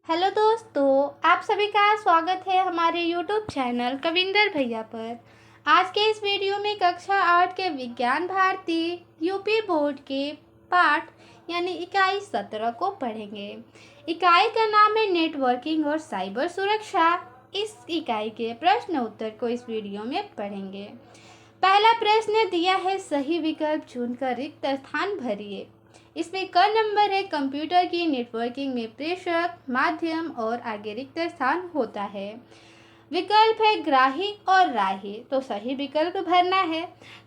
Hello दोस्तों, आप सभी का स्वागत है हमारे यूट्यूब चैनल कविंदर भैया पर। आज के इस वीडियो में कक्षा 8 के विज्ञान भारती यूपी बोर्ड के पाठ यानी इकाई 17 को पढ़ेंगे। इकाई का नाम है नेटवर्किंग और साइबर सुरक्षा। इस इकाई के प्रश्न उत्तर को इस वीडियो में पढ़ेंगे। पहला प्रश्न दिया है, सही विकल्प चुनकर रिक्त स्थान भरिए। इसमें क नंबर है, कंप्यूटर की नेटवर्किंग में प्रेषक, माध्यम और आगे रिक्त स्थान होता है। विकल्प है ग्राही और राही, तो सही विकल्प भरना है।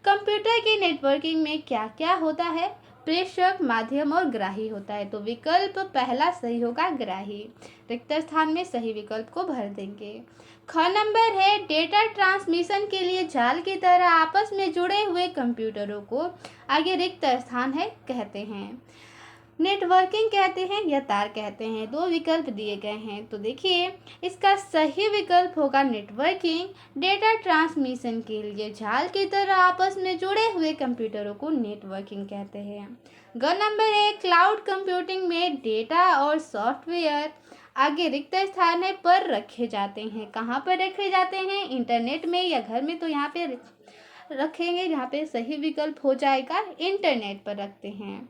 कंप्यूटर की नेटवर्किंग में क्या क्या होता है? प्रेषक, माध्यम और ग्राही होता है, तो विकल्प पहला सही होगा, ग्राही। रिक्त स्थान में सही विकल्प को भर देंगे। ख नंबर है, डेटा ट्रांसमिशन के लिए जाल की तरह आपस में जुड़े हुए कंप्यूटरों को आगे रिक्त स्थान है कहते हैं। नेटवर्किंग कहते हैं या तार कहते हैं, दो विकल्प दिए गए हैं। तो देखिए, इसका सही विकल्प होगा नेटवर्किंग। डेटा ट्रांसमिशन के लिए जाल की तरह आपस में जुड़े हुए कंप्यूटरों को नेटवर्किंग कहते हैं। ग नंबर है, क्लाउड कंप्यूटिंग में डेटा और सॉफ्टवेयर आगे रिक्त स्थान है पर रखे जाते हैं। कहाँ पर रखे जाते हैं? इंटरनेट में या घर में, तो यहाँ पे रखेंगे। यहाँ पे सही विकल्प हो जाएगा इंटरनेट पर रखते हैं।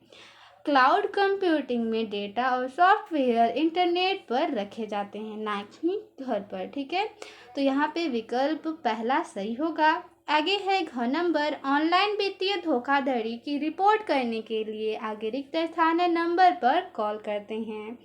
क्लाउड कंप्यूटिंग में डेटा और सॉफ्टवेयर इंटरनेट पर रखे जाते हैं, ना कि घर पर। ठीक है, तो यहाँ पे विकल्प पहला सही होगा। आगे है घ नंबर, ऑनलाइन वित्तीय धोखाधड़ी की रिपोर्ट करने के लिए आगे रिक्त स्थान नंबर पर कॉल करते हैं।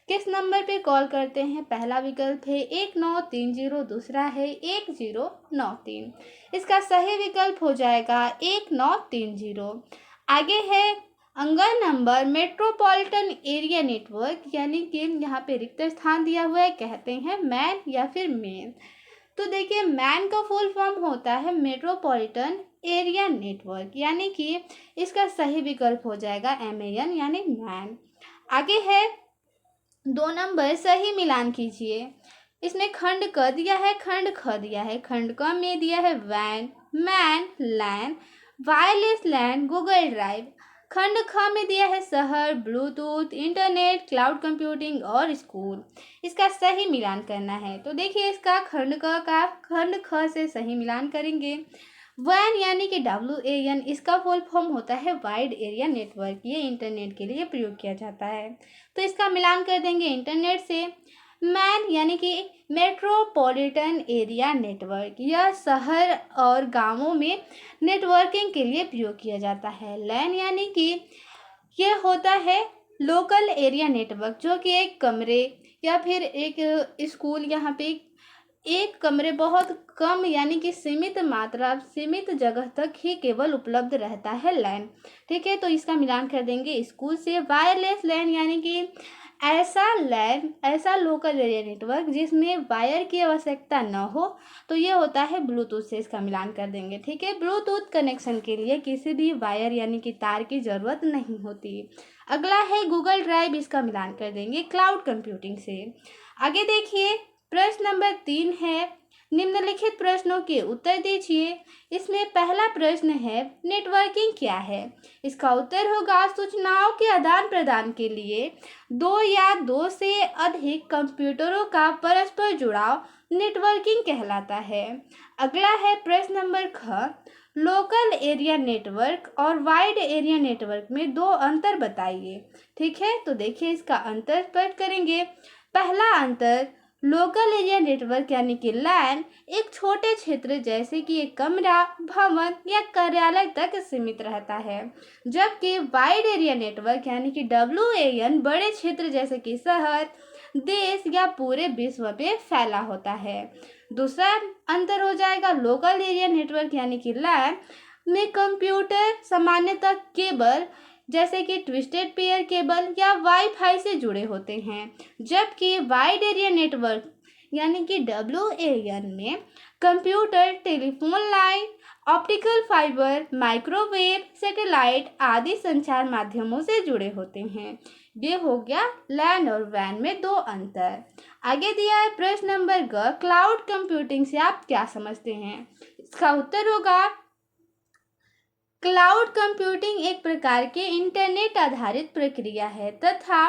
किस नंबर पे कॉल करते हैं? पहला विकल्प है 1930, दूसरा है 1093। इसका सही विकल्प हो जाएगा 1930। आगे है अंगन नंबर, मेट्रोपॉलिटन एरिया नेटवर्क, यानी कि यहाँ पे रिक्त स्थान दिया हुआ है, कहते हैं मैन या फिर मेन। तो देखिए, मैन का फुल फॉर्म होता है मेट्रोपॉलिटन एरिया नेटवर्क, यानी कि इसका सही विकल्प हो जाएगा MAN यानी मैन। आगे है 2 नंबर, सही मिलान कीजिए। इसमें खंड क दिया है, खंड ख दिया है। खंड क में दिया है वैन, मैन, लैन, वायरलेस लैन, गूगल ड्राइव। खंड ख में दिया है शहर, ब्लूटूथ, इंटरनेट, क्लाउड कंप्यूटिंग और स्कूल। इसका सही मिलान करना है। तो देखिए, इसका खंड क का खंड ख से सही मिलान करेंगे। वैन यानी कि WAN, इसका फुल फॉर्म होता है वाइड एरिया नेटवर्क। ये इंटरनेट के लिए प्रयोग किया जाता है, तो इसका मिलान कर देंगे इंटरनेट से। मैन यानी कि मेट्रोपॉलिटन एरिया नेटवर्क, यह शहर और गांवों में नेटवर्किंग के लिए प्रयोग किया जाता है। लैन यानी कि यह होता है लोकल एरिया नेटवर्क, जो कि एक कमरे या फिर एक स्कूल, यहाँ पे एक कमरे बहुत कम यानी कि सीमित मात्रा, सीमित जगह तक ही केवल उपलब्ध रहता है लैन। ठीक है, तो इसका मिलान कर देंगे स्कूल से। वायरलेस लैन यानी कि ऐसा लैन, ऐसा लोकल एरिया नेटवर्क जिसमें वायर की आवश्यकता न हो, तो ये होता है ब्लूटूथ से। इसका मिलान कर देंगे। ठीक है, ब्लूटूथ कनेक्शन के लिए किसी भी वायर यानी कि तार की जरूरत नहीं होती। अगला है गूगल ड्राइव, इसका मिलान कर देंगे क्लाउड कंप्यूटिंग से। आगे देखिए, प्रश्न नंबर 3 है, निम्नलिखित प्रश्नों के उत्तर दीजिए। इसमें पहला प्रश्न है, नेटवर्किंग क्या है? इसका उत्तर होगा, सूचनाओं के आदान प्रदान के लिए दो या दो से अधिक कंप्यूटरों का परस्पर जुड़ाव नेटवर्किंग कहलाता है। अगला है प्रश्न नंबर ख, लोकल एरिया नेटवर्क और वाइड एरिया नेटवर्क में दो अंतर बताइए। ठीक है, तो देखिए, इसका अंतर स्पष्ट करेंगे। पहला अंतर, लोकल एरिया नेटवर्क यानी कि लैन एक छोटे क्षेत्र जैसे कि एक कमरा, भवन या कार्यालय तक सीमित रहता है, जबकि वाइड एरिया नेटवर्क यानी कि WAN बड़े क्षेत्र जैसे कि शहर, देश या पूरे विश्व में फैला होता है। दूसरा अंतर हो जाएगा, लोकल एरिया नेटवर्क यानी कि लैन में कंप्यूटर सामान्यतः केबल जैसे कि ट्विस्टेड पेयर केबल या वाईफाई से जुड़े होते हैं, जबकि वाइड एरिया नेटवर्क यानी कि WAN में computer, telephone line, optical fibre, microwave, satellite आदि संचार माध्यमों से जुड़े होते हैं। ये हो गया लैन और वैन में दो अंतर। आगे दिया है प्रश्न नंबर ग, क्लाउड कंप्यूटिंग से आप क्या समझते हैं? इसका उत्तर होगा, क्लाउड कंप्यूटिंग एक प्रकार के इंटरनेट आधारित प्रक्रिया है तथा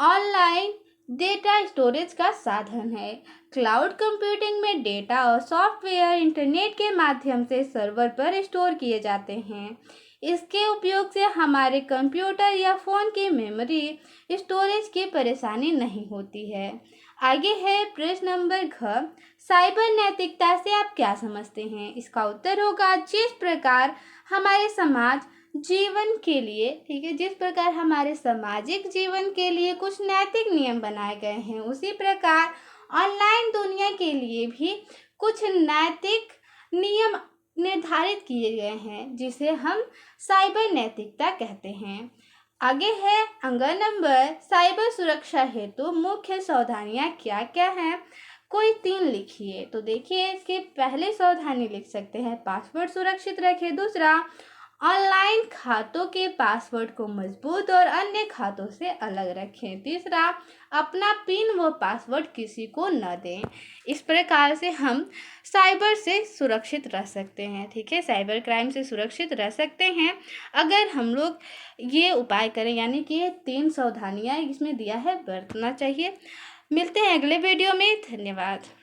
ऑनलाइन डेटा स्टोरेज का साधन है। क्लाउड कंप्यूटिंग में डेटा और सॉफ्टवेयर इंटरनेट के माध्यम से सर्वर पर स्टोर किए जाते हैं। इसके उपयोग से हमारे कंप्यूटर या फ़ोन की मेमोरी स्टोरेज की परेशानी नहीं होती है। आगे है प्रश्न नंबर घ। साइबर नैतिकता से आप क्या समझते हैं? इसका उत्तर होगा जिस प्रकार हमारे समाज जीवन के लिए, ठीक है, जिस प्रकार हमारे सामाजिक जीवन के लिए कुछ नैतिक नियम बनाए गए हैं, उसी प्रकार ऑनलाइन दुनिया के लिए भी कुछ नैतिक नियम निर्धारित किए गए हैं, जिसे हम साइबर नैतिकता कहते हैं। आगे है अगला नंबर, साइबर सुरक्षा हेतु मुख्य सावधानियां क्या क्या हैं? कोई 3 लिखिए। तो देखिए, इसके पहले सावधानी लिख सकते हैं, पासवर्ड सुरक्षित रखें। दूसरा, ऑनलाइन खातों के पासवर्ड को मजबूत और अन्य खातों से अलग रखें। तीसरा, अपना पिन व पासवर्ड किसी को न दें। इस प्रकार से हम साइबर से सुरक्षित रह सकते हैं, ठीक है, साइबर क्राइम से सुरक्षित रह सकते हैं अगर हम लोग ये उपाय करें, यानी कि ये 3 सावधानियाँ इसमें दिया है, बरतना चाहिए। मिलते हैं अगले वीडियो में। धन्यवाद।